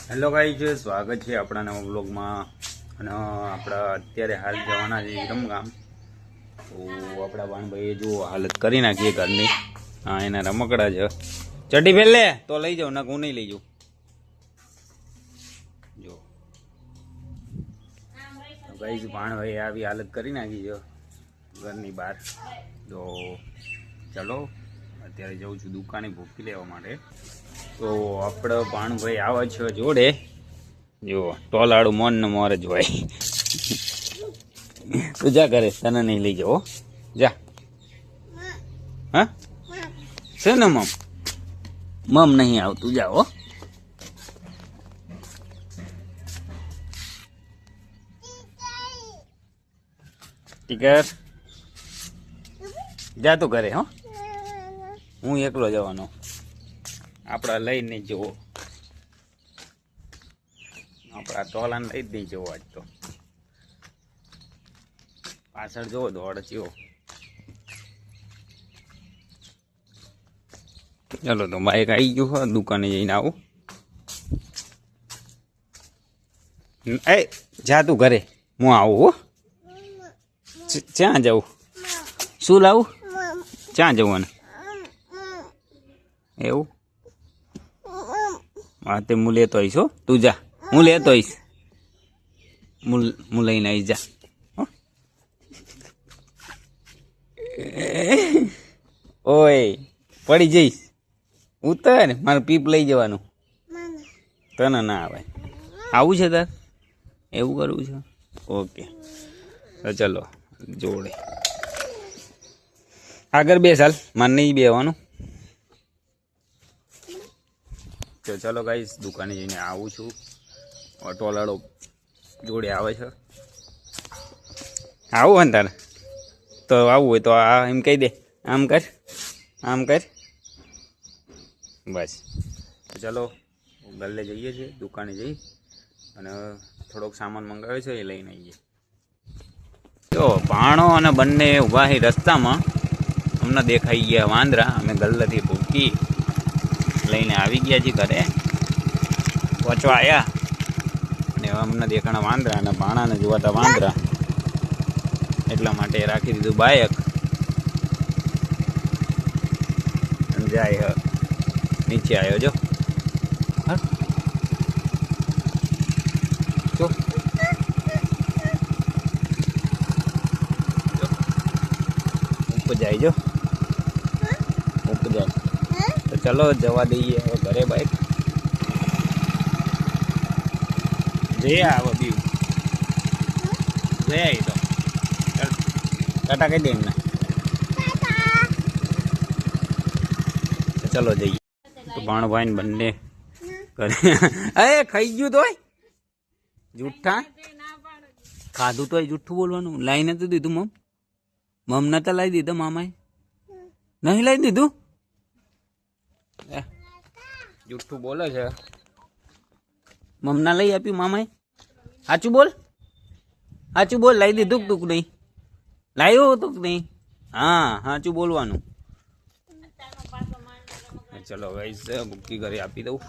Hello guys, સ્વાગત છે આપણા નવા બ્લોગમાં. અને આપણા અત્યારે હાલ જવાના છે વિરમગામ. તો આપણા વાણભાઈએ જો હાલત કરી નાખીએ ઘરની. હા, એના રમકડા છે. ચડ્ડી પહેલે તો લઈ જાઉં, ના હું નહીં લઈ જાઉં. જો ગાઈઝ, વાણભાઈએ આવી હાલત કરી નાખી છે ઘરની બહાર. તો ચલો અત્યારે જઉં છું દુકાને ભૂકી લેવા માટે. તો આપણે ભાણભાઈ આવે છે જોડે. જો ટોલાડું મોન ને મોર જ હોય. તું જા કરે, તને નહીં લઈ જાઓ. જા. હા છે ને મમ નહીં આવતું, જાઓ. ટીકર જા તું કરે. હો, હું એકલો જવાનો. આપણા લઈને જવો, આપણા ટોલાને લઈ જ નહીં જવો. આજ તો પાછળ જવો દોડ ચીવો. ચાલો તો બાઈક આવી ગયું હોય, દુકાને જઈને આવું. એ જા તું ઘરે, હું આવું. હો, ક્યાં જવું? શું લાવું? ક્યાં જવાનું એવું? હા, તે હું લેતો આવીશ. હો, તું જા, હું લેતો આવીશ. હું લઈને આવીશ. જા. ઓય પડી જઈશ. ઉતર, મારે પીપ લઈ જવાનું. તને ના આવે. આવું છે તાર? એવું કરવું છે? ઓકે, તો ચલો જોડે આગળ બે સાલ મારે નહીં બેવાનું. તો ચલો ગાઈસ, દુકાને જઈને આવું છું. ઓટોવાળો જોડે આવે છે. આવું હોય ને તારે તો આવવું હોય તો આ એમ કહી દે, આમ કર, આમ કર. બસ ચલો ગલ્લે જઈએ છીએ, દુકાને જઈ અને થોડોક સામાન મંગાવ્યો છે એ લઈને આવીએ. જો ભાણો અને બંને ઊભા છે રસ્તામાં. અમને દેખાઈ ગયા વાંદરા. અમે ગલ્લેથી ભૂકી લઈને આવી ગયા છીએ ઘરે. પહોંચવા આવ્યા અને અમને દેખાણા વાંદરા અને ભાણાને જોવાતા વાંદરા, એટલા માટે રાખી દીધું બાયક. જાય નીચે આવ્યો. જો જો ઉપર જાય. જો ઉપર જાય. તો ચલો જવા દઈએ હવે ઘરે બાઈક. જઈ આવે બીજું જઈ આવી તો ટાટા કહી દે એમને. ચલો જઈએ. તો ભાણભાઈ ને બંને કરે. અરે ખાઈ ગયું તોય જૂઠા ખાધું તોય જૂઠું બોલવાનું. લાઈ નતું દીધું મમ? મમ નતા લાવી દીધા મામાએ? નહીં લાવી દીધું? જૂઠું બોલે છે. મમ ના લઈ આપ્યું મામાએ? સાચું બોલ, સાચું બોલ. લાવી દીધું તું નહીં? લાવ્યું હતું કે નહીં? હા, સાચું બોલવાનું. ચલો ગાઈસ, ભૂકી ઘરે આપી દઉં.